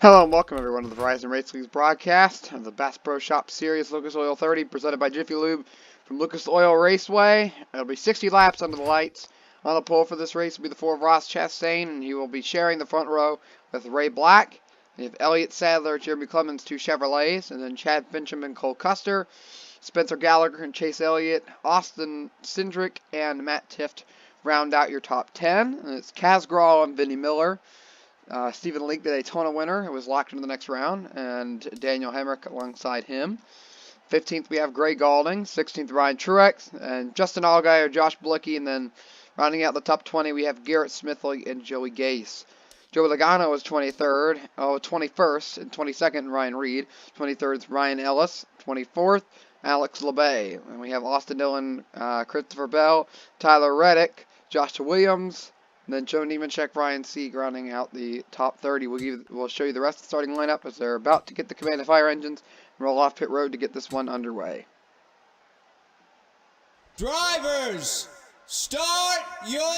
Hello and welcome everyone to the Verizon Race League's broadcast of the Bass Pro Shop Series Lucas Oil 30 presented by Jiffylube from Lucas Oil Raceway. It'll be 60 laps under the lights. On the pole for this race will be the 4 of Ross Chastain, and he will be sharing the front row with Ray Black. We have Elliott Sadler, Jeremy Clemens, 2 Chevrolets, and then Chad Fincham and Cole Custer, Spencer Gallagher and Chase Elliott, Austin Cindric, and Matt Tifft round out your top 10. And it's Kaz Grall and Vinnie Miller. Stephen Leake, the Daytona winner, was locked into the next round, and Daniel Hemrick alongside him. 15th, we have Gray Galding. 16th, Ryan Truex, and Justin Allgaier, Josh Blicky, and then rounding out the top 20, we have Garrett Smithley and Joey Gase. Joey Logano was 21st, and 22nd, Ryan Reed. 23rd is Ryan Ellis. 24th, Alex LeBay. And we have Austin Dillon, Christopher Bell, Tyler Reddick, Joshua Williams, and then Joe Nemechek, Ryan Sieg rounding out the top 30. We'll show you the rest of the starting lineup as they're about to get the command of fire engines and roll off pit road to get this one underway. Drivers, start your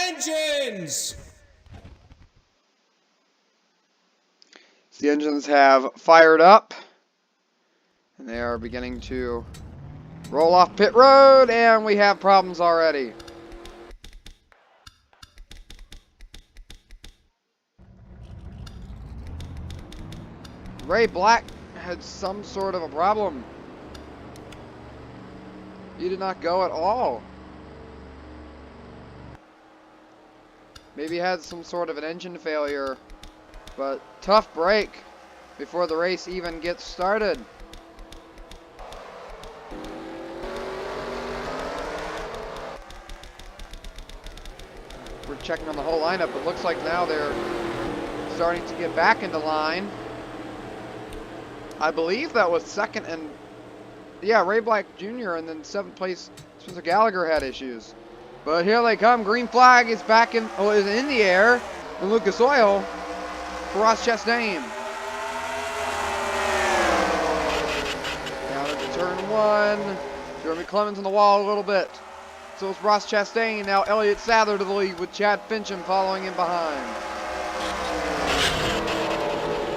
engines! The engines have fired up, and they are beginning to roll off pit road, and we have problems already. Ray Black had some sort of a problem. He did not go at all. Maybe he had some sort of an engine failure, but tough break before the race even gets started. We're checking on the whole lineup. It looks like now they're starting to get back into line. I believe that was second and, yeah, Ray Black Jr. and then 7th place Spencer Gallagher had issues. But here they come. Green flag is back in, is in the air in Lucas Oil for Ross Chastain. Down into turn 1. Jeremy Clemens on the wall a little bit. So it's Ross Chastain. Now Elliott Sadler to the lead with Chad Fincham following in behind.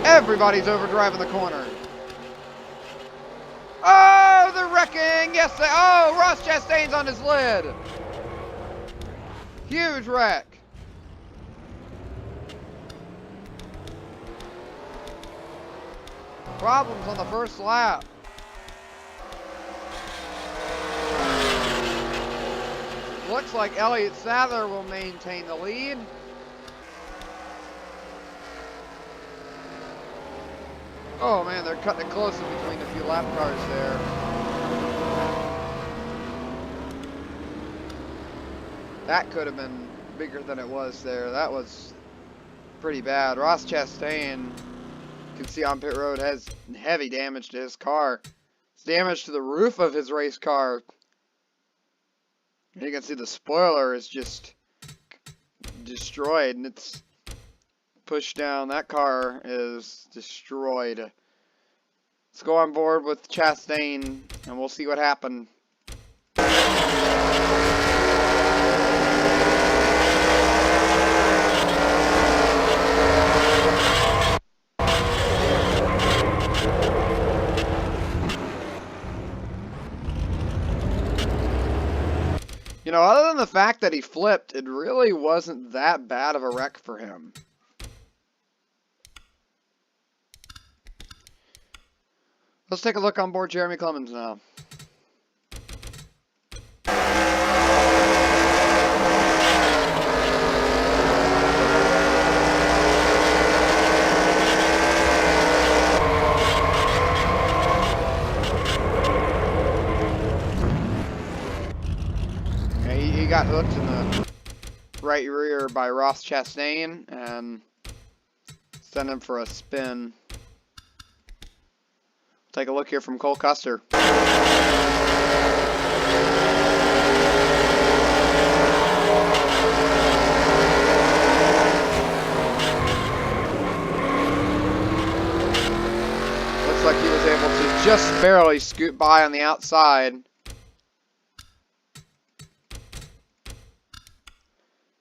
Everybody's overdriving the corner. Oh, they're wrecking. Yes, oh, Ross Chastain's on his lid. Huge wreck. Problems on the first lap. Looks like Elliott Sadler will maintain the lead. Oh man, they're cutting it close in between a few lap cars there. That could have been bigger than it was there. That was pretty bad. Ross Chastain, you can see on pit road, has heavy damage to his car. It's damage to the roof of his race car. You can see the spoiler is just destroyed, and it's pushed down. That car is destroyed. Let's go on board with Chastain and we'll see what happened. You know, other than the fact that he flipped, it really wasn't that bad of a wreck for him. Let's take a look on board Jeremy Clemens now. He got hooked in the right rear by Ross Chastain and sent him for a spin. Take a look here from Cole Custer. Looks like he was able to just barely scoot by on the outside.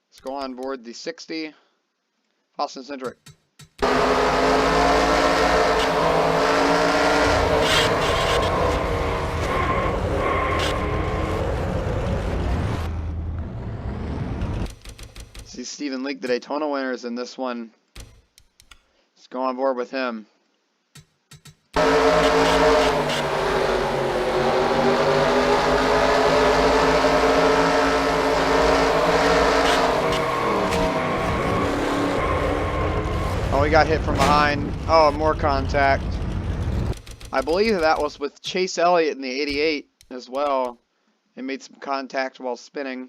Let's go on board the 60. Austin Cindric. See Stephen Leake, the Daytona winner, is in this one. Let's go on board with him. Oh, he got hit from behind. Oh, more contact. I believe that was with Chase Elliott in the 88 as well. He made some contact while spinning.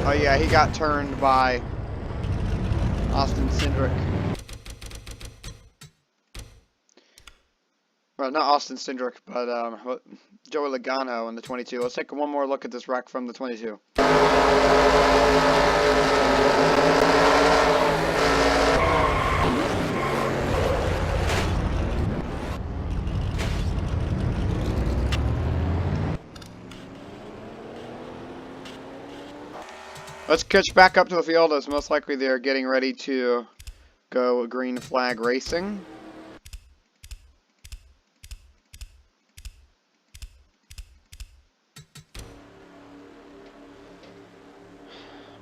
Oh yeah, he got turned by Austin Cindric. Well, not Austin Cindric, but Joey Logano in the 22. Let's take one more look at this wreck from the 22. Let's catch back up to the field, as most likely they're getting ready to go green flag racing.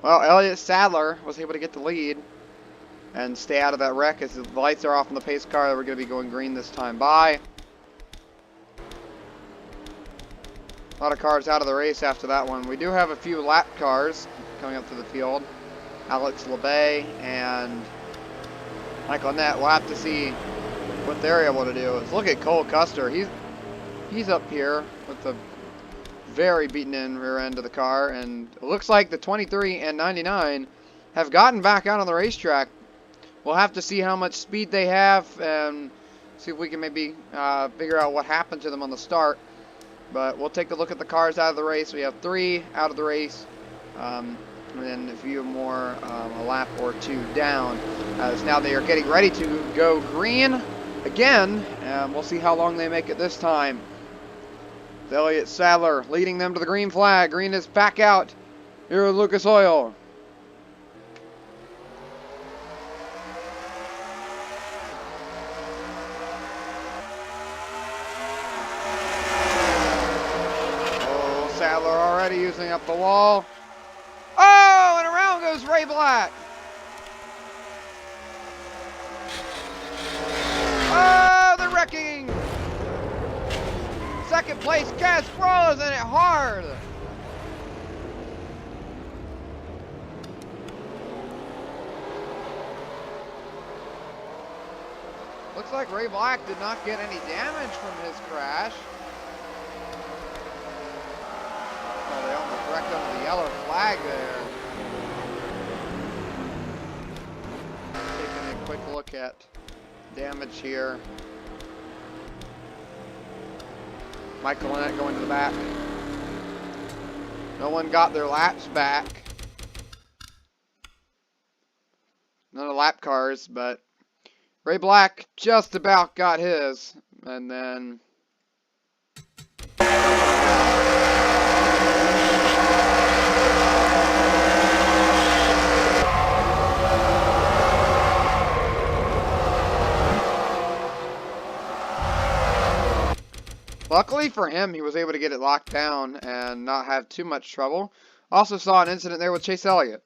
Well, Elliott Sadler was able to get the lead and stay out of that wreck as the lights are off on the pace car. We're going to be going green this time by. A lot of cars out of the race after that one. We do have a few lap cars coming up to the field. Alex LeBay and Michael Annett. We'll have to see what they're able to do. Let's look at Cole Custer. He's up here with the very beaten in rear end of the car, and it looks like the 23 and 99 have gotten back out on the racetrack. We'll have to see how much speed they have and see if we can maybe figure out what happened to them on the start. But we'll take a look at the cars out of the race. We have 3 out of the race, and then a few more, a lap or 2 down. As now they are getting ready to go green again, and we'll see how long they make it this time. Elliott Sadler leading them to the green flag. Green is back out here at Lucas Oil. Oh, Sadler already using up the wall. Oh, and around goes Ray Black. Oh, they're wrecking. Second place, Gasparro's in it hard. Looks like Ray Black did not get any damage from his crash. Oh, they almost wrecked under the yellow flag there. Taking a quick look at damage here. Michael Annett going to the back. No one got their laps back. None of the lap cars, but Ray Black just about got his. And then luckily for him, he was able to get it locked down and not have too much trouble. Also saw an incident there with Chase Elliott.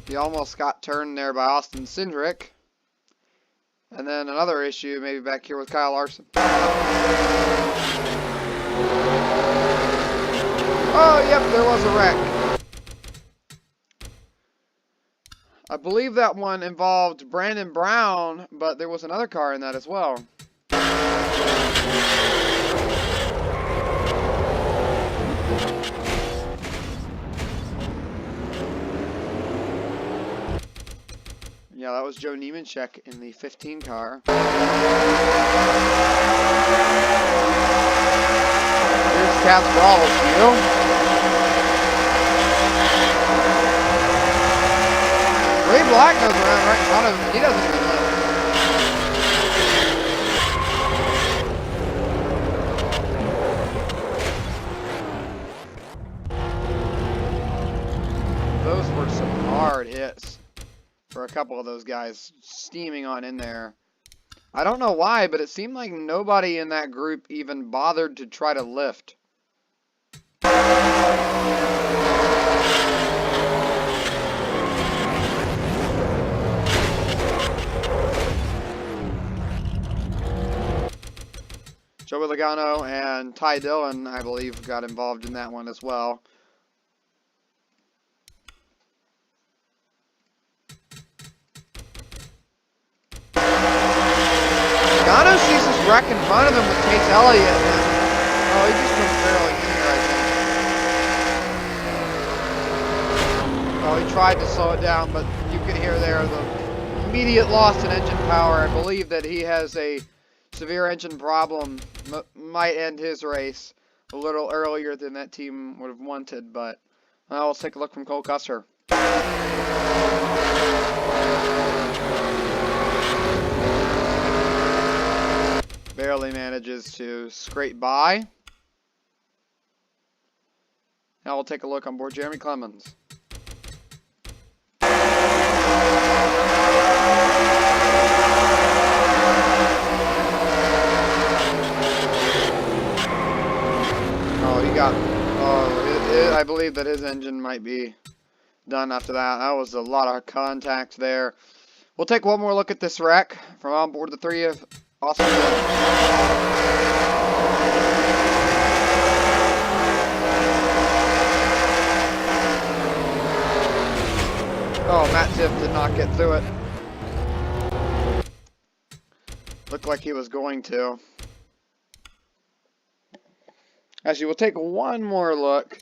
He almost got turned there by Austin Cindric. And then another issue maybe back here with Kyle Larson. Oh, yep, there was a wreck. I believe that one involved Brandon Brown, but there was another car in that as well. Yeah, that was Joe Niemancheck in the 15 car. Here's Casparro's view. Ray Black goes around right in front of him. He doesn't even know. couple of those guys steaming on in there. I don't know why, but it seemed like nobody in that group even bothered to try to lift. Joey Logano and Ty Dillon, I believe, got involved in that one as well. Logano sees his wreck in front of him with Chase Elliott. And, oh, he just comes barely in here, I think. Oh, he tried to slow it down, but you could hear there the immediate loss in engine power. I believe that he has a severe engine problem, might end his race a little earlier than that team would have wanted, but let's take a look from Cole Custer. Barely manages to scrape by. Now we'll take a look on board Jeremy Clemens. I believe that his engine might be done after that. That was a lot of contact there. We'll take one more look at this wreck from on board the 3 of Austin. Oh, Matt Tiff did not get through it. Looked like he was going to. Actually, we'll take one more look.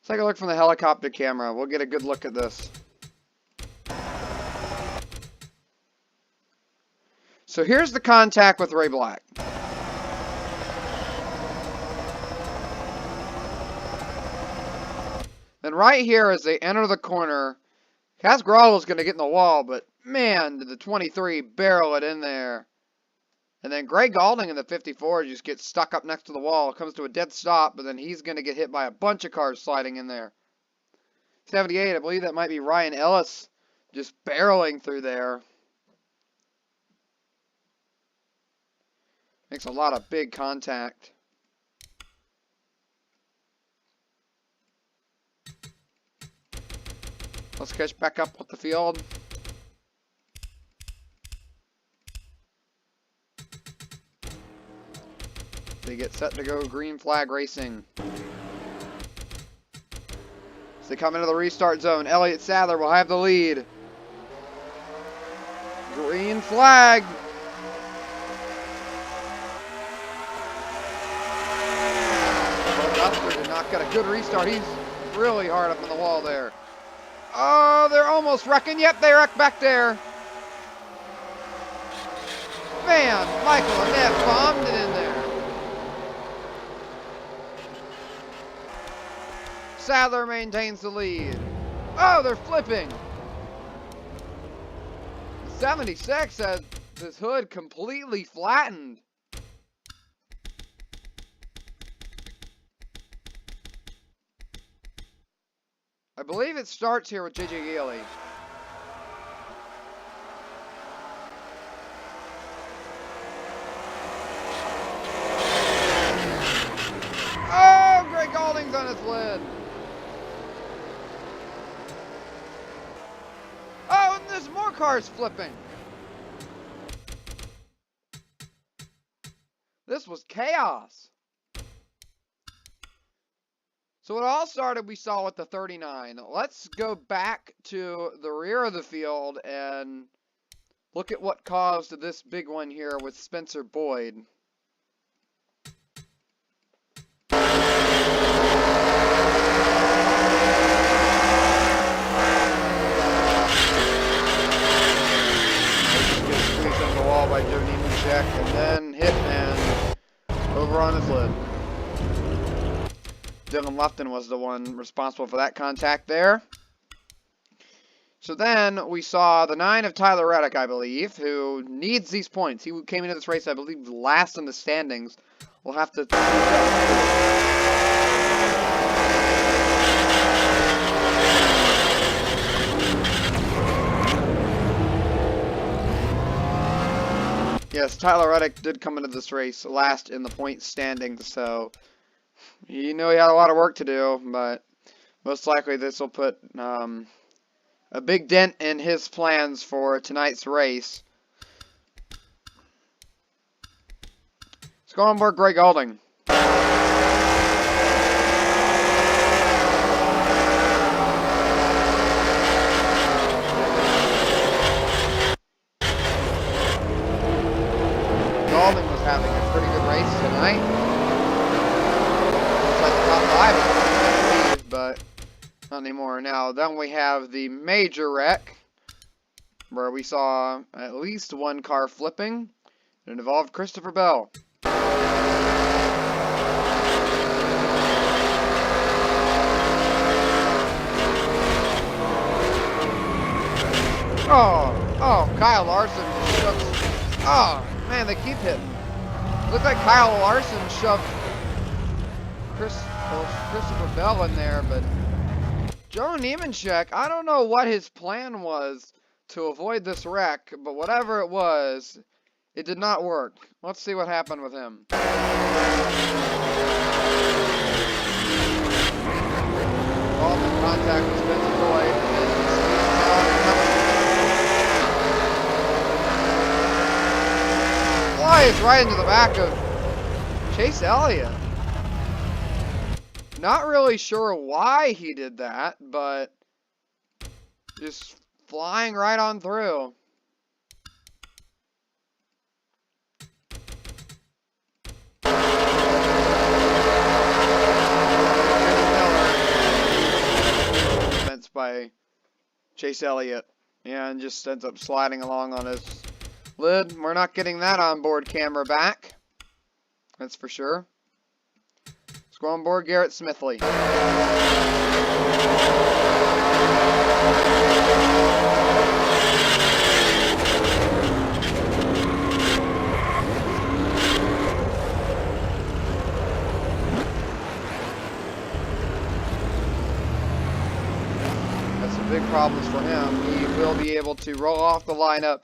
Let's take a look from the helicopter camera. We'll get a good look at this. So here's the contact with Ray Black. Then right here as they enter the corner, Cas Grotto's going to get in the wall, but man, did the 23 barrel it in there. And then Greg Galding in the 54 just gets stuck up next to the wall. Comes to a dead stop, but then he's going to get hit by a bunch of cars sliding in there. 78, I believe that might be Ryan Ellis just barreling through there. Makes a lot of big contact. Let's catch back up with the field. They get set to go green flag racing. As they come into the restart zone, Elliott Sadler will have the lead. Green flag. Custer did not get a good restart. He's really hard up on the wall there. Oh, they're almost wrecking. Yep, they wrecked back there. Man, Michael Annette bombed it in there. Sadler maintains the lead. Oh, they're flipping. 76 has this hood completely flattened. I believe it starts here with JJ Geely. Oh, Greg Galding's on his lid. Oh, and there's more cars flipping. This was chaos. So it all started, we saw with the 39. Let's go back to the rear of the field and look at what caused this big one here with Spencer Boyd. Gets squeezed on the wall by Joe Nemechek and then Hitman over on his lid. Dylan Lufton was the one responsible for that contact there. So then we saw the 9 of Tyler Reddick, I believe, who needs these points. He came into this race, I believe, last in the standings. We'll have to... Yes, Tyler Reddick did come into this race last in the point standings, so he knew he had a lot of work to do, but most likely this will put a big dent in his plans for tonight's race. Let's go on board Greg Golding. Golding was having a pretty good race tonight. Looks like the top 5 is lead, but not anymore. Now, then we have the major wreck, where we saw at least one car flipping. It involved Christopher Bell. Oh, Kyle Larson shook. Oh, man, they keep hitting. Looked like Kyle Larson shoved Christopher Bell in there, but Joe Nemechek, I don't know what his plan was to avoid this wreck, but whatever it was, it did not work. Let's see what happened with him. All the contact with Spencer Boyd, and then he squeezed out and flies right into the back of Chase Elliott. Not really sure why he did that, but just flying right on through. Defense by Chase Elliott, and just ends up sliding along on his lid. We're not getting that onboard camera back, that's for sure. Let's go on board Garrett Smithley. That's some big problems for him. He will be able to roll off the lineup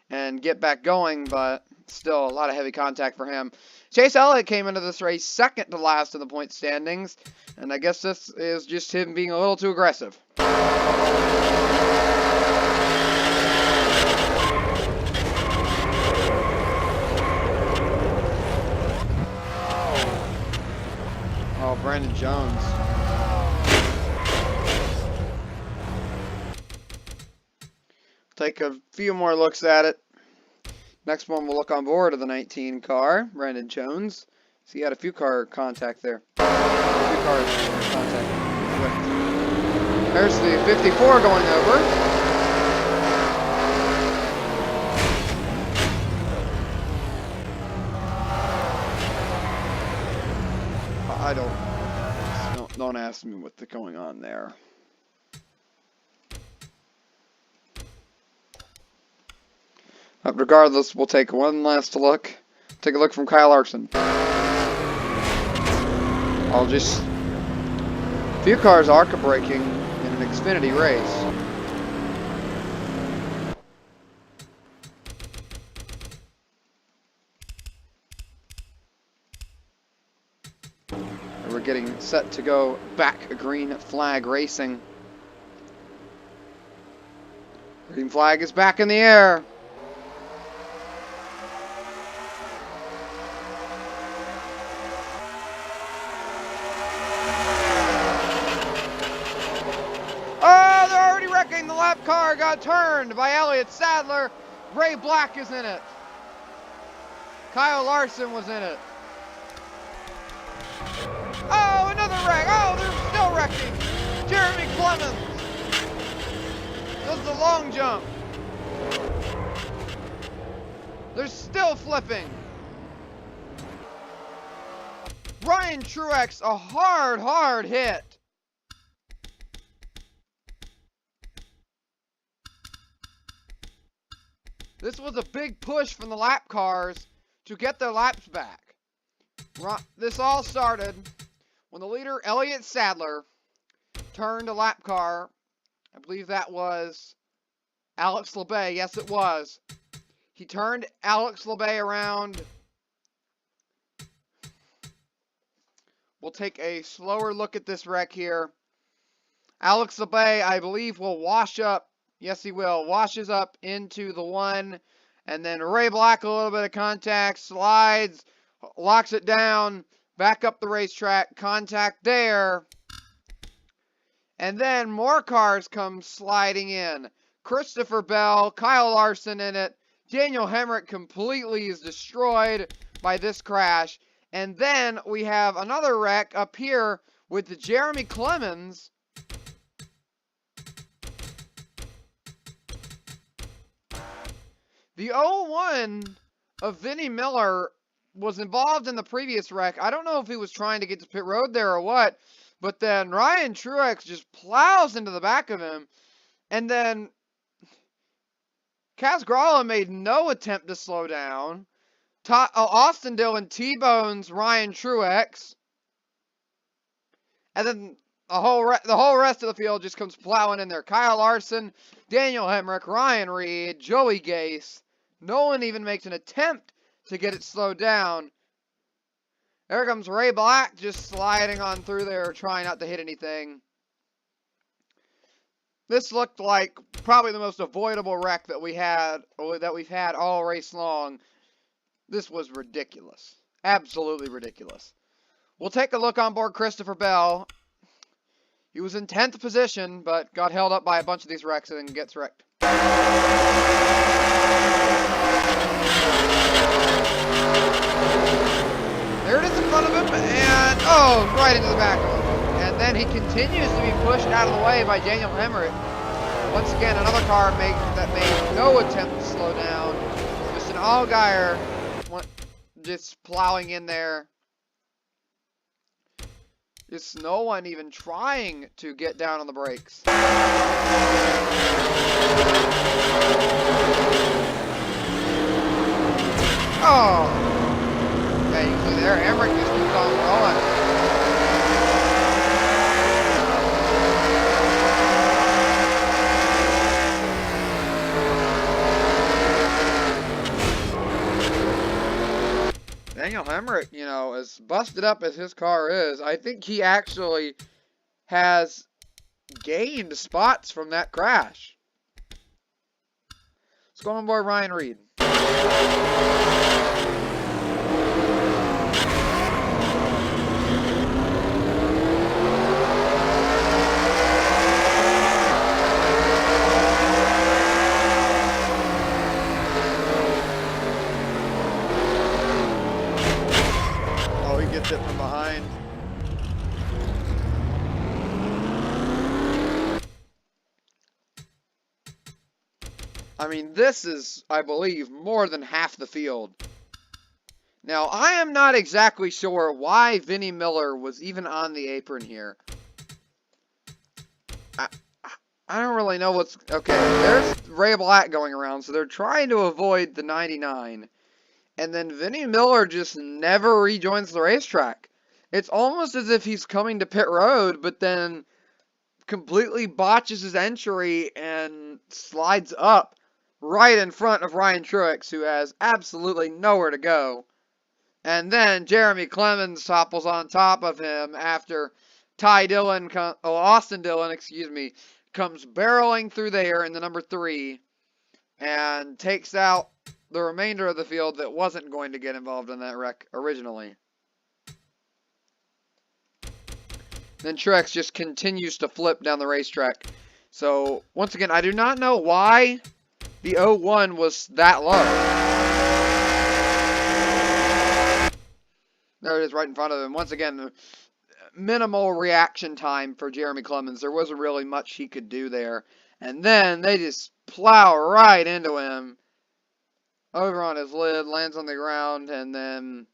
and get back going, but still a lot of heavy contact for him. Chase Elliott came into this race second to last in the point standings, and I guess this is just him being a little too aggressive. Oh, Brandon Jones. Take a few more looks at it. Next one, we'll look on board of the 19 car, Brandon Jones. So he had a few car contact there. A few cars contact with. There's the 54 going over. Don't ask me what's going on there. But regardless, we'll take one last look. Take a look from Kyle Larson. A few cars ARCA braking in an Xfinity race. We're getting set to go back green flag racing. Green flag is back in the air. The lap car got turned by Elliott Sadler. Ray Black is in it. Kyle Larson was in it. Oh, another wreck. Oh, they're still wrecking. Jeremy Clemens does the long jump. They're still flipping. Ryan Truex, a hard hit. This was a big push from the lap cars to get their laps back. This all started when the leader, Elliott Sadler, turned a lap car. I believe that was Alex LeBay. Yes, it was. He turned Alex LeBay around. We'll take a slower look at this wreck here. Alex LeBay, I believe, will wash up. Yes, he will. Washes up into the one. And then Ray Black, a little bit of contact, slides, locks it down, back up the racetrack, contact there. And then more cars come sliding in. Christopher Bell, Kyle Larson in it. Daniel Hemrick completely is destroyed by this crash. And then we have another wreck up here with Jeremy Clemens. The 01 of Vinnie Miller was involved in the previous wreck. I don't know if he was trying to get to pit road there or what, but then Ryan Truex just plows into the back of him, and then Kaz Gralla made no attempt to slow down. Austin Dillon T-bones Ryan Truex, and then the whole rest of the field just comes plowing in there. Kyle Larson, Daniel Hemrick, Ryan Reed, Joey Gase. No one even makes an attempt to get it slowed down. There comes Ray Black just sliding on through there, trying not to hit anything. This looked like probably the most avoidable wreck that we've had all race long. This was ridiculous. Absolutely ridiculous. We'll take a look on board Christopher Bell. He was in 10th position, but got held up by a bunch of these wrecks and then gets wrecked. There it is in front of him, and oh, right into the back of him. And then he continues to be pushed out of the way by Daniel Hemrick. Once again, another car that made no attempt to slow down. Just an Allgaier just plowing in there. Just no one even trying to get down on the brakes. Oh! Yeah, you can see there, Emmerich just keeps on rolling. Daniel Hemrick, you know, as busted up as his car is, I think he actually has gained spots from that crash. Let's go on board Ryan Reed. Gets it from behind. I mean, this is, I believe, more than half the field. Now, I am not exactly sure why Vinnie Miller was even on the apron here. I don't really know what's... Okay, there's Ray Black going around, so they're trying to avoid the 99. And then Vinnie Miller just never rejoins the racetrack. It's almost as if he's coming to pit road, but then completely botches his entry and slides up right in front of Ryan Truex, who has absolutely nowhere to go. And then Jeremy Clemens topples on top of him after Austin Dillon, comes barreling through there in the number 3 and takes out the remainder of the field that wasn't going to get involved in that wreck originally. Then Truex just continues to flip down the racetrack. So, once again, I do not know why the 01 was that low. There it is right in front of him. Once again, minimal reaction time for Jeremy Clemens. There wasn't really much he could do there. And then they just plow right into him. Over on his lid, lands on the ground, and then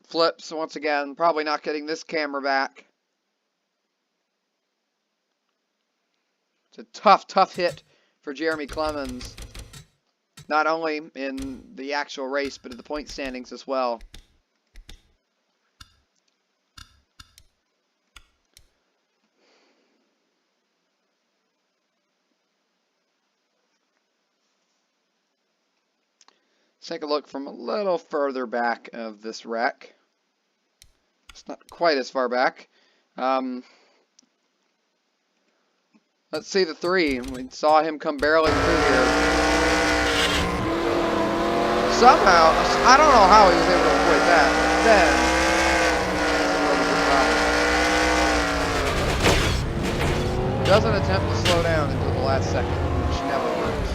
flips once again, probably not getting this camera back. It's a tough hit for Jeremy Clemens. Not only in the actual race, but in the point standings as well. Let's take a look from a little further back of this wreck. It's not quite as far back. Let's see the 3. We saw him come barreling through here. Somehow, I don't know how he was able to avoid that. Then, doesn't attempt to slow down until the last second, which never works.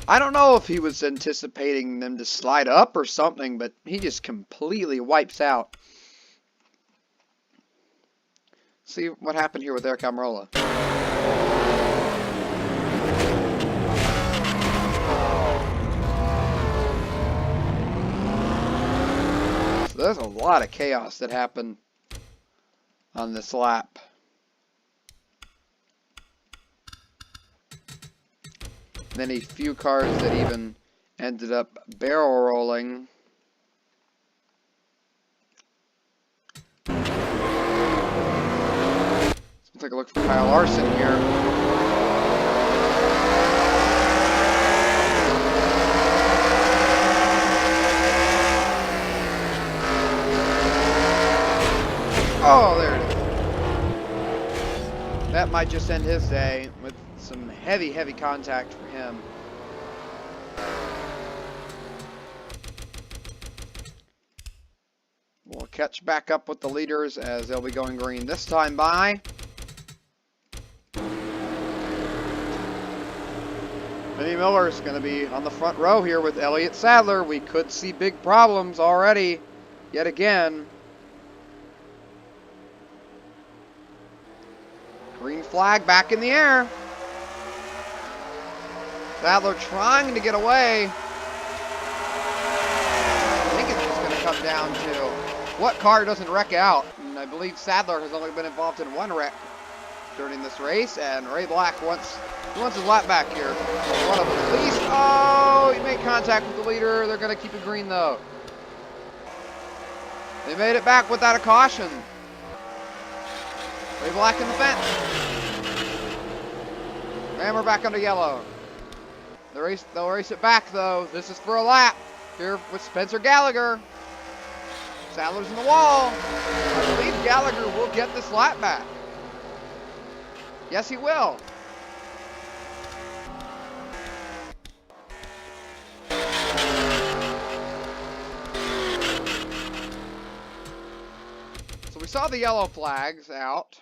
I don't know if he was anticipating them to slide up or something, but he just completely wipes out. See what happened here with Eric Almirola. So there's a lot of chaos that happened on this lap. Then a few cars that even ended up barrel rolling. Take a look for Kyle Larson here. Oh, there it is. That might just end his day with some heavy, heavy contact for him. We'll catch back up with the leaders as they'll be going green this time by. Vinnie Miller's going to be on the front row here with Elliott Sadler. We could see big problems already, yet again. Green flag back in the air. Sadler trying to get away. I think it's just going to come down to what car doesn't wreck out. And I believe Sadler has only been involved in one wreck during this race, and Ray Black wants his lap back here. One of them at least. Oh, he made contact with the leader. They're going to keep it green though. They made it back without a caution. Ray Black in the fence. And we're back under yellow. They'll race it back though. This is for a lap here with Spencer Gallagher. Sadler's in the wall. I believe Gallagher will get this lap back. Yes, he will. So we saw the yellow flags out.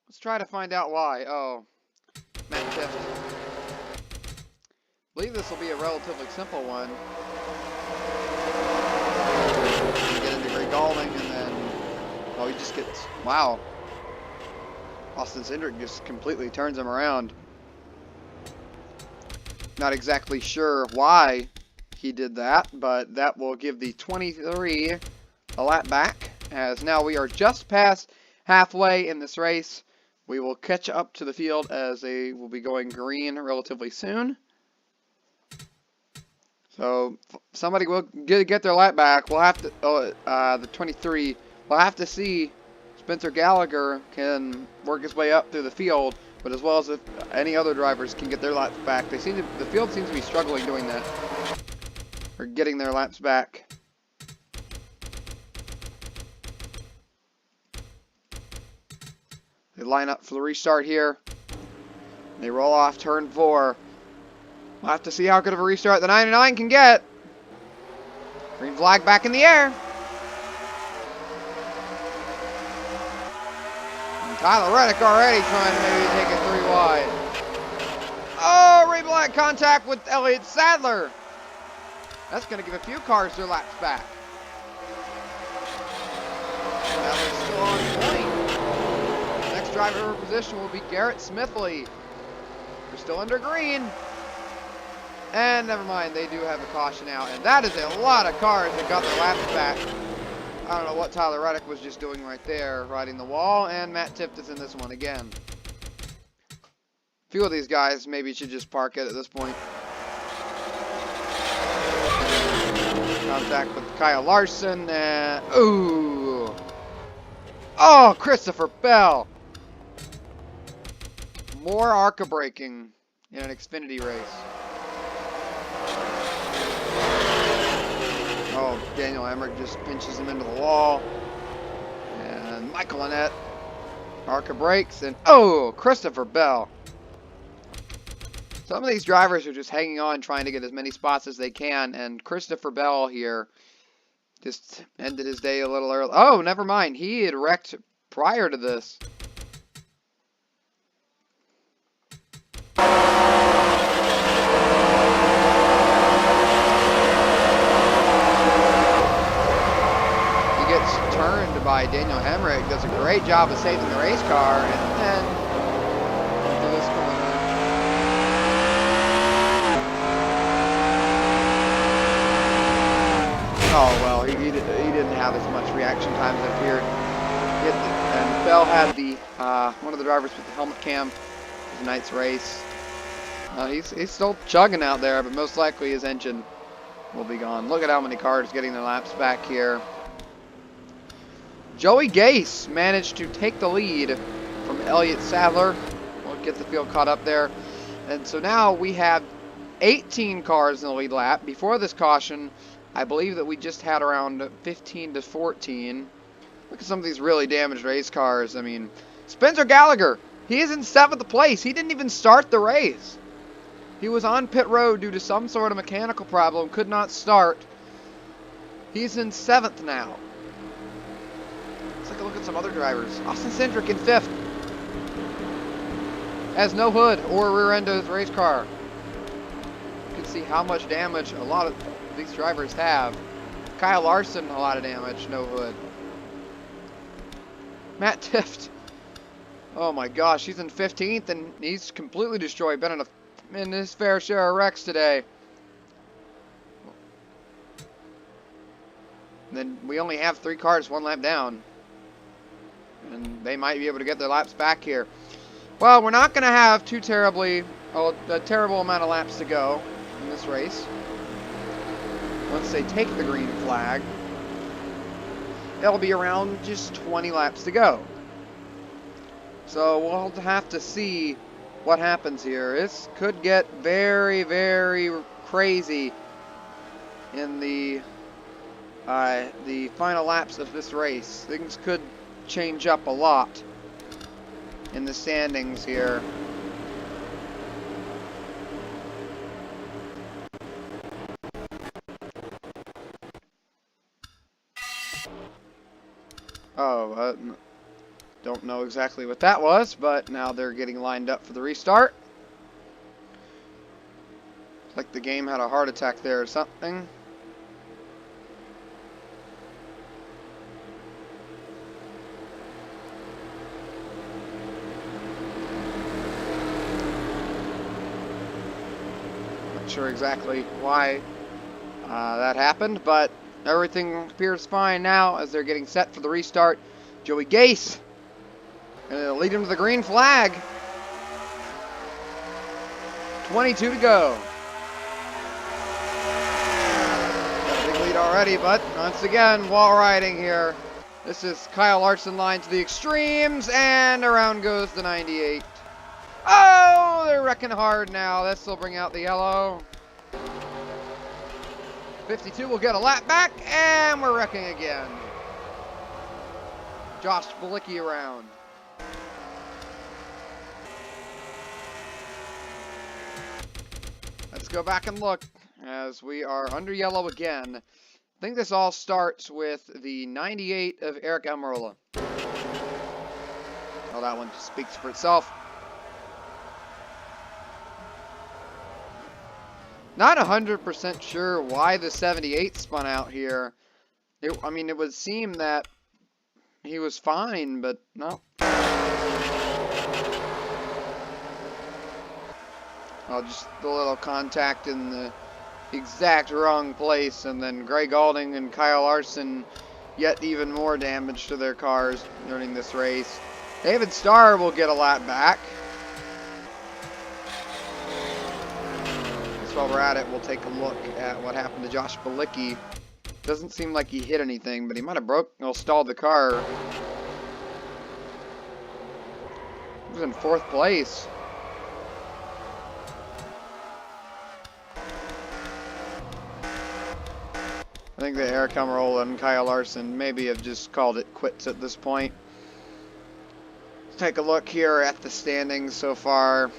Let's try to find out why. Oh, Matt Tift. I believe this will be a relatively simple one. Get into Greg Galding and then, oh, he just gets, wow. Austin Cindric just completely turns him around. Not exactly sure why he did that, but that will give the 23 a lap back, as now we are just past halfway in this race. We will catch up to the field as they will be going green relatively soon. So somebody will get their lap back. We'll have to, the 23, we'll have to see Spencer Gallagher can work his way up through the field, but as well as if any other drivers can get their laps back. The field seems to be struggling doing that, or getting their laps back. They line up for the restart here. They roll off turn 4. We'll have to see how good of a restart the 99 can get. Green flag back in the air. And Tyler Reddick already trying to maybe take it 3 wide. Oh, Ray Black contact with Elliott Sadler. That's going to give a few cars their laps back. Sadler's still on point. Next driver position will be Garrett Smithley. We're still under green. And never mind, they do have a caution out. And that is a lot of cars that got their laps back. I don't know what Tyler Reddick was just doing right there, riding the wall. And Matt Tift is in this one again. A few of these guys maybe should just park it at this point. Contact with Kyle Larson. Ooh. Oh, Christopher Bell. More ARCA braking in an Xfinity race. Oh, Daniel Emmerich just pinches him into the wall. And Michael Annette. ARCA brakes. And oh, Christopher Bell. Some of these drivers are just hanging on, trying to get as many spots as they can. And Christopher Bell here just ended his day a little early. Oh, never mind. He had wrecked prior to this. Turned by Daniel Emmerich, does a great job of saving the race car, and then into this corner. Oh well, he didn't have as much reaction time as it appeared. And Bell had the one of the drivers with the helmet cam for tonight's race. He's still chugging out there, but most likely his engine will be gone. Look at how many cars getting their laps back here. Joey Gase managed to take the lead from Elliott Sadler. We'll get the field caught up there. And so now we have 18 cars in the lead lap. Before this caution, I believe that we just had around 15 to 14. Look at some of these really damaged race cars. I mean, Spencer Gallagher, he is in 7th place. He didn't even start the race. He was on pit road due to some sort of mechanical problem, could not start. He's in 7th now. Take a look at some other drivers. Austin Cindric in 5th. Has no hood or rear end of his race car. You can see how much damage a lot of these drivers have. Kyle Larson, a lot of damage, no hood. Matt Tifft. Oh my gosh, he's in 15th and he's completely destroyed. Been in his fair share of wrecks today. And then we only have 3 cars, 1 lap down. And they might be able to get their laps back here. Well, we're not going to have a terrible amount of laps to go in this race. Once they take the green flag, it'll be around just 20 laps to go. So we'll have to see what happens here. This could get very, very crazy in the final laps of this race. Things could change up a lot in the standings here. Oh, don't know exactly what that was, but now they're getting lined up for the restart. Like the game had a heart attack there or something. Sure exactly why that happened, but everything appears fine now as they're getting set for the restart. Joey Gase gonna lead him to the green flag. 22 to go. Got a big lead already, but once again, wall riding here. This is Kyle Larson line to the extremes, and around goes the 98. Oh, they're wrecking hard now. This will bring out the yellow. 52 will get a lap back, and we're wrecking again. Josh Balicki around. Let's go back and look as we are under yellow again. I think this all starts with the 98 of Eric Almirola. Oh, that one just speaks for itself. Not 100% sure why the 78 spun out here. I mean, it would seem that he was fine, but no. Oh, just the little contact in the exact wrong place, and then Greg Alding and Kyle Larson yet even more damage to their cars during this race. David Starr will get a lap back. While we're at it, we'll take a look at what happened to Josh Balicki. Doesn't seem like he hit anything, but he might have stalled the car. He was in 4th place. I think that Eric Almirola and Kyle Larson maybe have just called it quits at this point. Let's take a look here at the standings so far.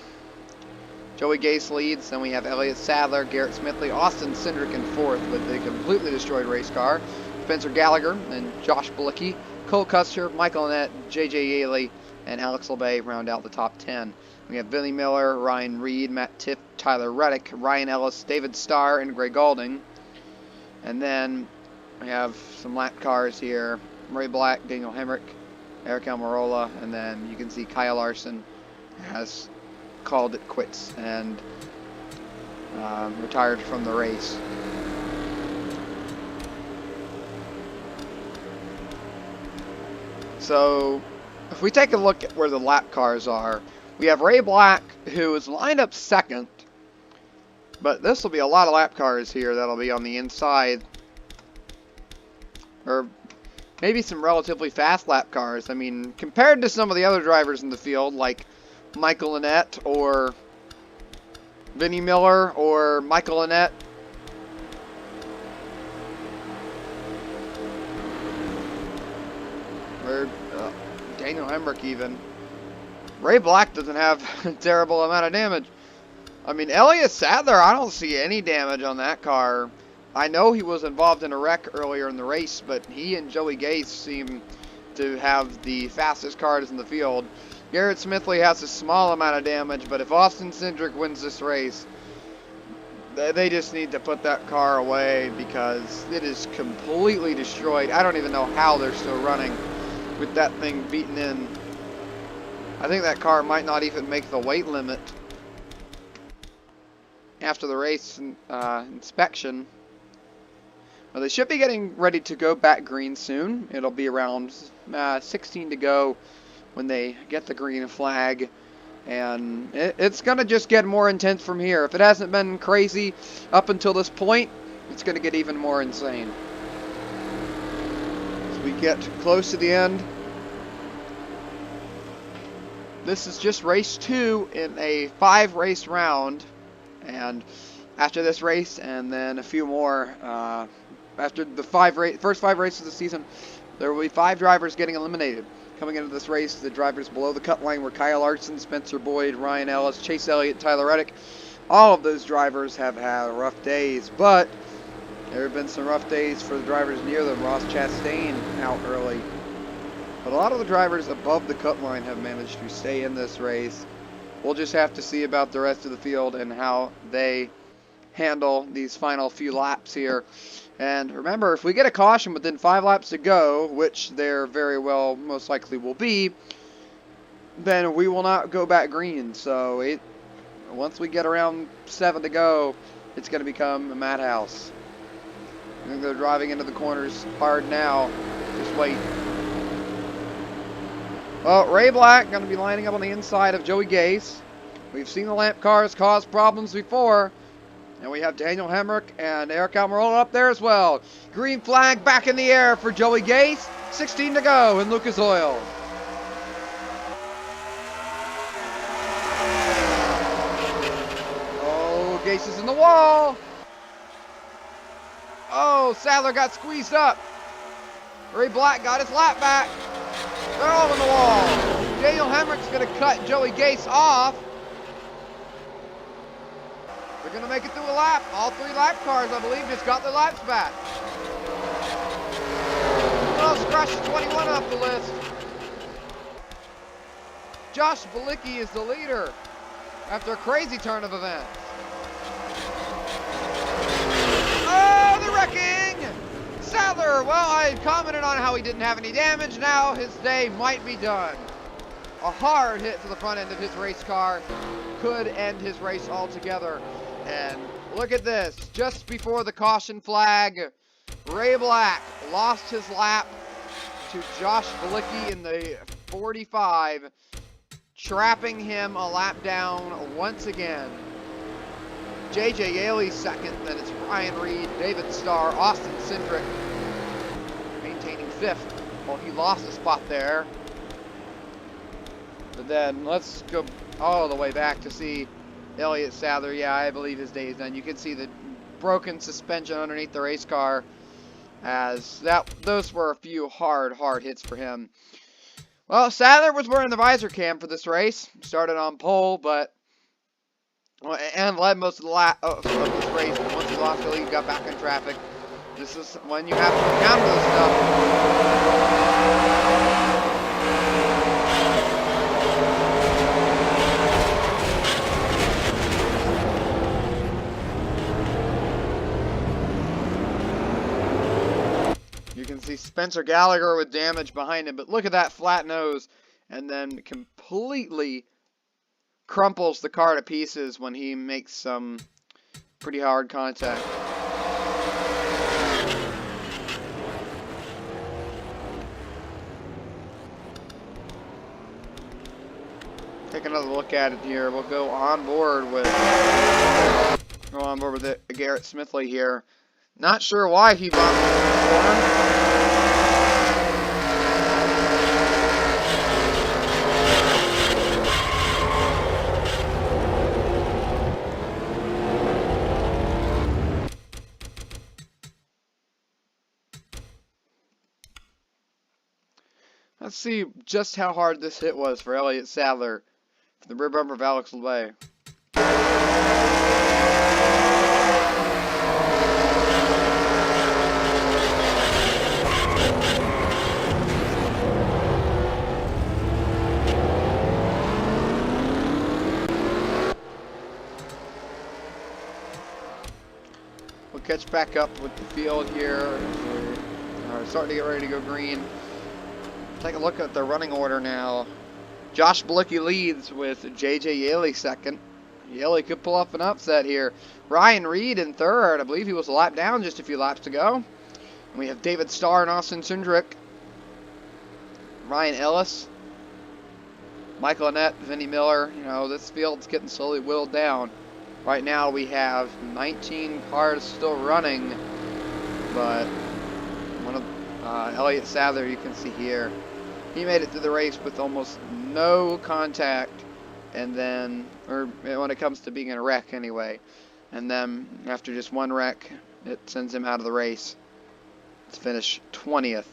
Joey Gase leads, then we have Elliott Sadler, Garrett Smithley, Austin Cindric in fourth with the completely destroyed race car, Spencer Gallagher and Josh Bilicki, Cole Custer, Michael Annett, J.J. Yaley, and Alex LeBay round out the top 10. We have Vinnie Miller, Ryan Reed, Matt Tiff, Tyler Reddick, Ryan Ellis, David Starr, and Greg Gaulding. And then we have some lap cars here, Ray Black, Daniel Hemrick, Eric Almirola, and then you can see Kyle Larson has called it quits and retired from the race. So if we take a look at where the lap cars are, we have Ray Black, who is lined up second, but this will be a lot of lap cars here that'll be on the inside, or maybe some relatively fast lap cars. I mean, compared to some of the other drivers in the field, like Michael Annett or Vinnie Miller or Michael Annett, or Daniel Hemrick even, Ray Black doesn't have a terrible amount of damage. I mean, Elliott Sadler, I don't see any damage on that car. I know he was involved in a wreck earlier in the race, but he and Joey Gase seem to have the fastest cars in the field. Garrett Smithley has a small amount of damage, but if Austin Cindric wins this race, they just need to put that car away because it is completely destroyed. I don't even know how they're still running with that thing beaten in. I think that car might not even make the weight limit after the race inspection. Well, they should be getting ready to go back green soon. It'll be around 16 to go when they get the green flag. And it's going to just get more intense from here. If it hasn't been crazy up until this point, it's going to get even more insane. As we get close to the end, this is just race 2 in a 5-race round. And after this race and then a few more, after the first 5 races of the season, there will be 5 drivers getting eliminated. Coming into this race, the drivers below the cut line were Kyle Larson, Spencer Boyd, Ryan Ellis, Chase Elliott, Tyler Reddick. All of those drivers have had rough days, but there have been some rough days for the drivers near them. Ross Chastain out early. But a lot of the drivers above the cut line have managed to stay in this race. We'll just have to see about the rest of the field and how they handle these final few laps here. And remember, if we get a caution within 5 laps to go, which there very well most likely will be, then we will not go back green. So once we get around 7 to go, it's going to become a madhouse. I think they're driving into the corners hard now. Just wait. Well, Ray Black going to be lining up on the inside of Joey Gase. We've seen the lamp cars cause problems before. And we have Daniel Hemrick and Eric Almirola up there as well. Green flag back in the air for Joey Gase. 16 to go in Lucas Oil. Oh, Gase is in the wall. Oh, Sadler got squeezed up. Ray Black got his lap back. They're all in the wall. Daniel Hemrick's going to cut Joey Gase off. They're going to make it through a lap. All 3 lap cars, I believe, just got their laps back. Well, scratch 21 off the list. Josh Bilicki is the leader after a crazy turn of events. Oh, the wrecking! Sadler, well, I commented on how he didn't have any damage. Now his day might be done. A hard hit to the front end of his race car could end his race altogether. And look at this. Just before the caution flag, Ray Black lost his lap to Josh Bilicki in the 45, trapping him a lap down once again. J.J. Yaley second, then it's Ryan Reed, David Starr, Austin Cindric maintaining 5th. Well, he lost a spot there. But then let's go all the way back to see Elliott Sadler. Yeah, I believe his day is done. You can see the broken suspension underneath the race car. as those were a few hard hits for him. Well, Sadler was wearing the visor cam for this race. Started on pole, and led most of this race. But once he lost the lead, got back in traffic. This is when you have to encounter this stuff. You can see Spencer Gallagher with damage behind him, but look at that flat nose, and then completely crumples the car to pieces when he makes some pretty hard contact. Take another look at it here. We'll go on board with Garrett Smithley here. Not sure why he bumped the horn. Let's see just how hard this hit was for Elliott Sadler for the rear bumper of Alex LeBay. We'll catch back up with the field here. We're starting to get ready to go green. Take a look at the running order now. Josh Blicky leads with J.J. Yaley second. Yaley could pull off an upset here. Ryan Reed in third. I believe he was a lap down just a few laps ago. And we have David Starr and Austin Cindric. Ryan Ellis. Michael Annette, Vinnie Miller. You know, this field's getting slowly whittled down. Right now we have 19 cars still running. But one of Elliott Sadler, you can see here. He made it through the race with almost no contact, and then, or when it comes to being in a wreck anyway, and then after just one wreck, it sends him out of the race to finish 20th.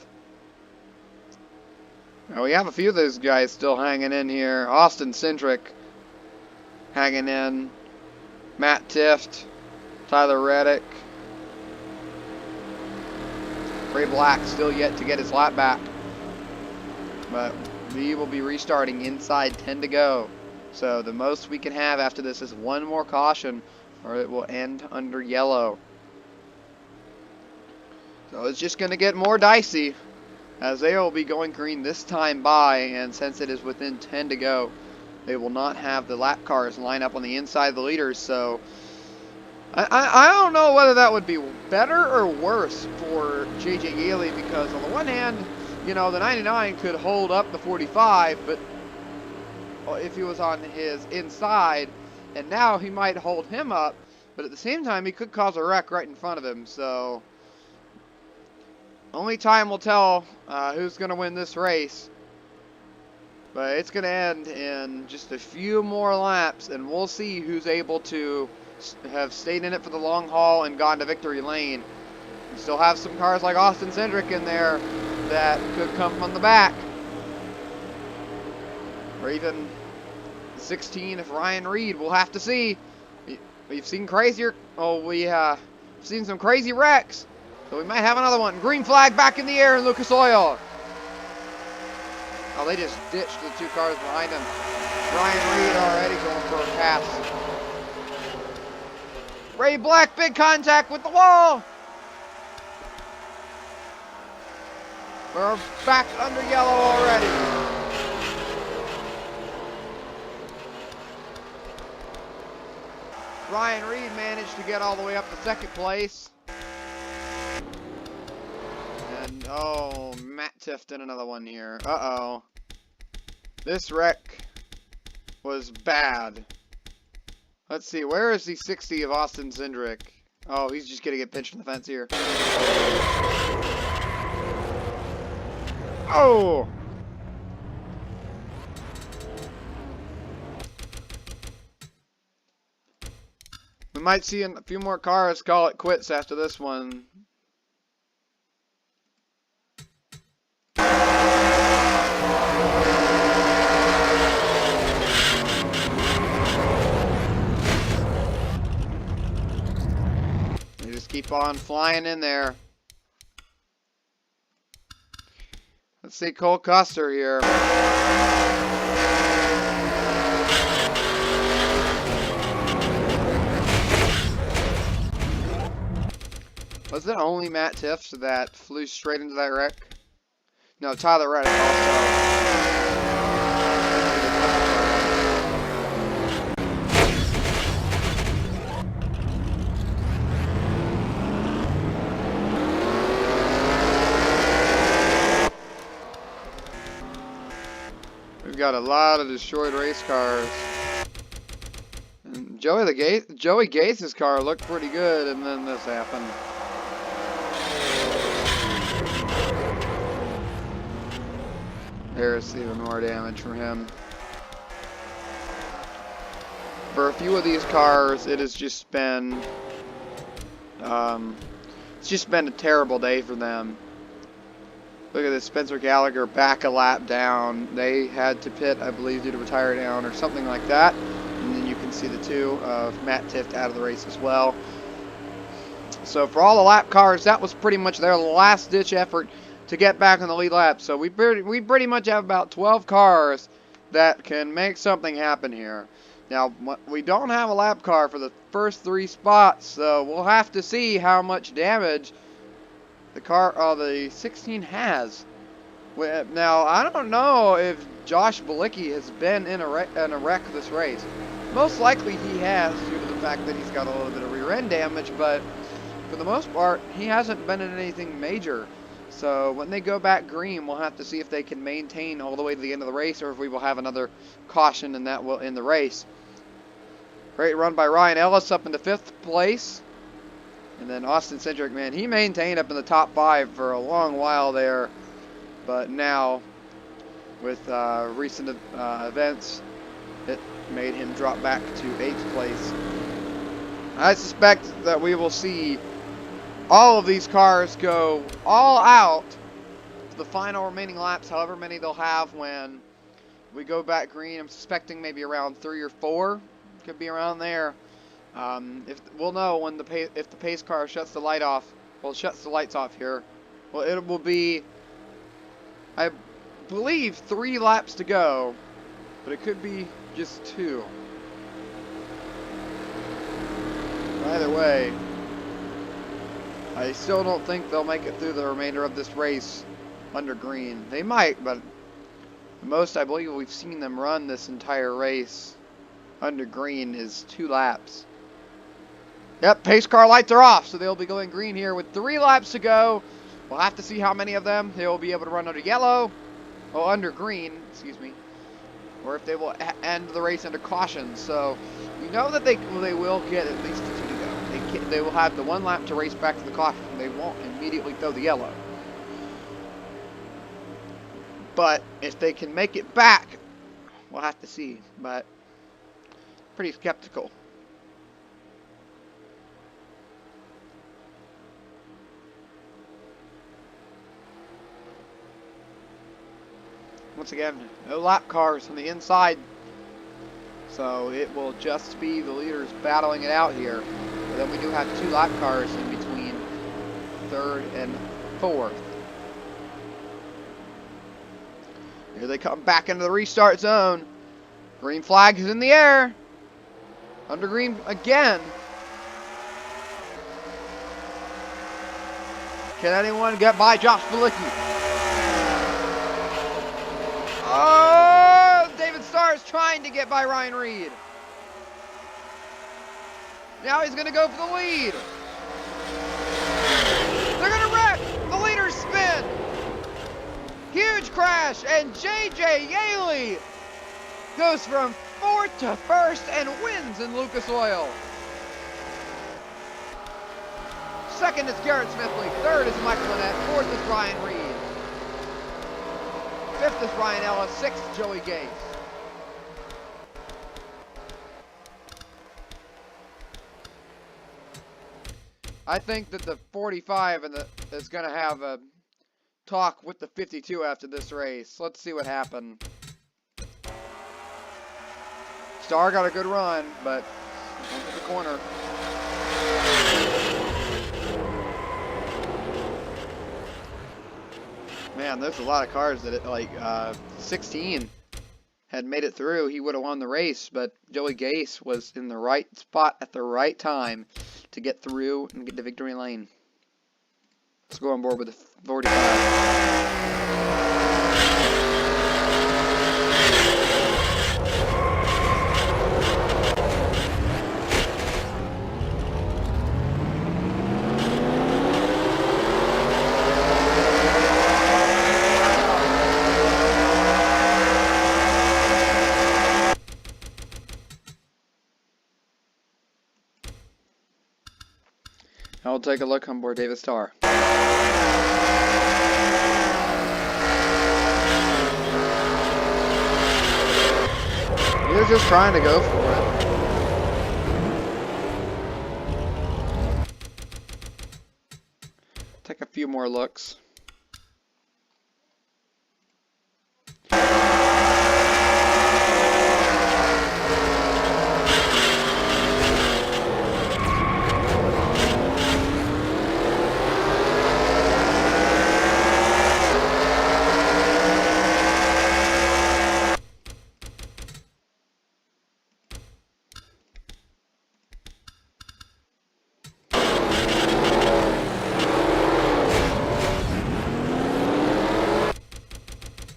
Now we have a few of those guys still hanging in here. Austin Cindric hanging in, Matt Tift, Tyler Reddick, Ray Black still yet to get his lap back. But we will be restarting inside 10 to go. So the most we can have after this is one more caution, or it will end under yellow. So it's just going to get more dicey, as they will be going green this time by, and since it is within 10 to go, they will not have the lap cars line up on the inside of the leaders. So I don't know whether that would be better or worse for J.J. Yaley, because on the one hand, you know, the 99 could hold up the 45, but if he was on his inside, and now he might hold him up, but at the same time, he could cause a wreck right in front of him. So only time will tell who's going to win this race. But it's going to end in just a few more laps, and we'll see who's able to have stayed in it for the long haul and gone to victory lane. We still have some cars like Austin Cindric in there that could come from the back. Or even 16 if Ryan Reed. We'll have to see. We've seen crazier. Oh, we've seen some crazy wrecks. So we might have another one. Green flag back in the air in Lucas Oil. Oh, they just ditched the two cars behind him. Ryan Reed already going for a pass. Ray Black, big contact with the wall. We're back under yellow already. Ryan Reed managed to get all the way up to second place. And, oh, Matt Tift in another one here. Uh-oh. This wreck was bad. Let's see, where is the 60 of Austin Cindric? Oh, he's just gonna get pinched in the fence here. Oh! We might see a few more cars call it quits after this one. keep on flying in there. Let's see Cole Custer here. Was it only Matt Tiffs that flew straight into that wreck? No, Tyler Reddick also. We've got a lot of destroyed race cars. And Joey Gates' car looked pretty good, and then this happened. There's even more damage from him. For a few of these cars, it has just been, it's just been a terrible day for them. Look at this, Spencer Gallagher back a lap down. They had to pit, I believe, due to retire down or something like that. And then you can see the two of Matt Tifft out of the race as well. So for all the lap cars, that was pretty much their last-ditch effort to get back on the lead lap. So we pretty much have about 12 cars that can make something happen here. Now, we don't have a lap car for the first 3 spots, so we'll have to see how much damage the 16 has. Now, I don't know if Josh Balicki has been in a wreck this race. Most likely he has, due to the fact that he's got a little bit of rear end damage, but for the most part, he hasn't been in anything major. So when they go back green, we'll have to see if they can maintain all the way to the end of the race, or if we will have another caution and that will end the race. Great run by Ryan Ellis up into 5th place. And then Austin Cindric, man, he maintained up in the top 5 for a long while there. But now, with recent events, it made him drop back to 8th place. I suspect that we will see all of these cars go all out to the final remaining laps, however many they'll have when we go back green. I'm suspecting maybe around 3 or 4. Could be around there. If we'll know when if the pace car shuts the light off, well, shuts the lights off here. Well, it will be, I believe, 3 laps to go, but it could be just 2. Either way, I still don't think they'll make it through the remainder of this race under green. They might, but the most I believe we've seen them run this entire race under green is 2 laps. Yep, pace car lights are off, so they'll be going green here with 3 laps to go. We'll have to see how many of them they will be able to run under yellow, or under green, excuse me, or if they will end the race under caution. So we know that they will get at least 2 to go. They will have the 1 lap to race back to the caution. They won't immediately throw the yellow. But if they can make it back, we'll have to see. But pretty skeptical. Once again, no lap cars on the inside, so it will just be the leaders battling it out here. But then we do have 2 lap cars in between 3rd and 4th. Here they come back into the restart zone. Green flag is in the air. Under green again. Can anyone get by Josh Balicki? Oh, David Starr is trying to get by Ryan Reed. Now he's going to go for the lead. They're going to wreck. The leaders spin. Huge crash, and J.J. Yaley goes from 4th to 1st and wins in Lucas Oil. 2nd is Garrett Smithley. 3rd is Michael Lynette. 4th is Ryan Reed. 5th is Ryan Ellis. 6th, Joey Gates. I think that the 45 is going to have a talk with the 52 after this race. Let's see what happened. Starr got a good run, but went to the corner. Man, there's a lot of cars that, 16 had made it through. He would have won the race, but Joey Gase was in the right spot at the right time to get through and get to victory lane. Let's go on board with the 45. Now we'll take a look on board David Starr. He was just trying to go for it. Take a few more looks.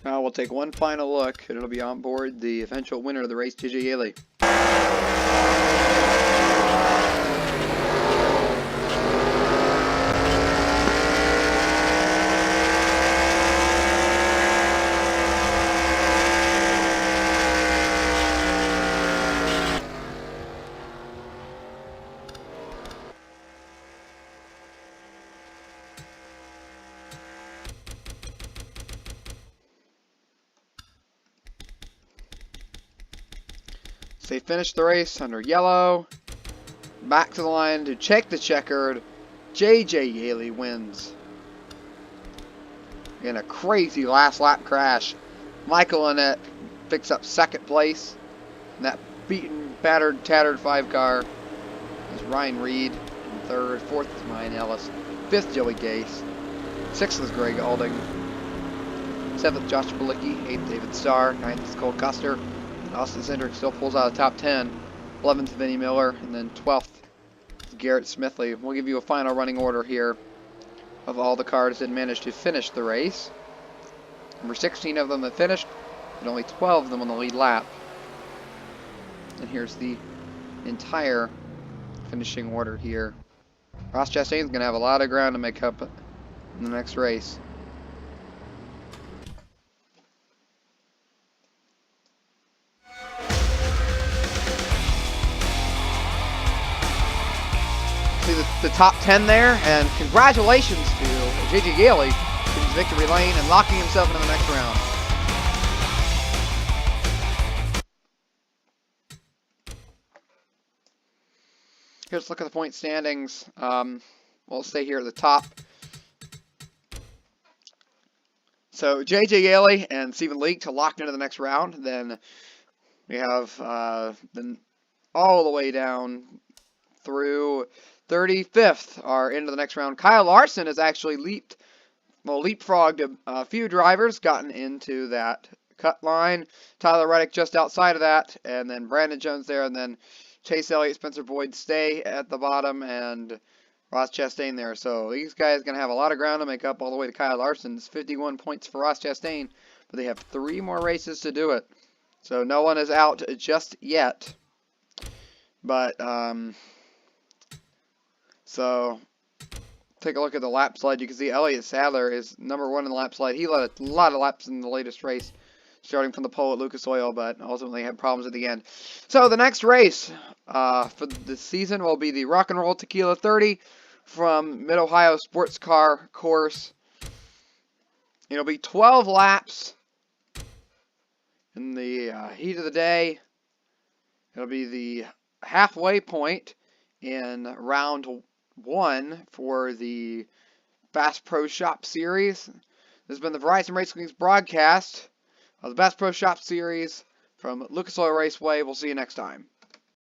Now we'll take one final look, and it'll be on board the eventual winner of the race, JJ Yaley. So they finished the race under yellow. Back to the line to check the checkered. JJ Yaley wins. In a crazy last lap crash. Michael Annette picks up second place. And that beaten, battered, tattered 5 car is Ryan Reed in third. Fourth is Ryan Ellis. Fifth, Joey Gase. Sixth is Greg Alding. Seventh, Josh Balicki. Eighth, David Starr. Ninth is Cole Custer. Austin Cindric still pulls out of the top 10. 11th, Vinnie Miller. And then 12th, Garrett Smithley. We'll give you a final running order here of all the cars that managed to finish the race. Number 16 of them that finished, and only 12 of them on the lead lap. And here's the entire finishing order here. Ross Chastain's going to have a lot of ground to make up in the next race. See the top 10 there, and congratulations to JJ Yaley to his victory lane and locking himself into the next round. Here's a look at the point standings. We'll stay here at the top. So JJ Yaley and Stephen Leake to lock into the next round. Then we have then all the way down through 35th are into the next round. Kyle Larson has actually leapfrogged a few drivers, gotten into that cut line. Tyler Reddick just outside of that, and then Brandon Jones there, and then Chase Elliott, Spencer Boyd stay at the bottom, and Ross Chastain there. So these guys going to have a lot of ground to make up all the way to Kyle Larson's 51 points for Ross Chastain, but they have 3 more races to do it. So no one is out just yet. But, so take a look at the lap slide. You can see Elliott Sadler is number 1 in the lap slide. He led a lot of laps in the latest race, starting from the pole at Lucas Oil, but ultimately had problems at the end. So the next race for the season will be the Rock and Roll Tequila 30 from Mid-Ohio Sports Car Course. It'll be 12 laps in the heat of the day. It'll be the halfway point in round 1 for the Bass Pro Shop Series. This has been the Verizon Racing's broadcast of the Bass Pro Shop Series from Lucas Oil Raceway. We'll see you next time.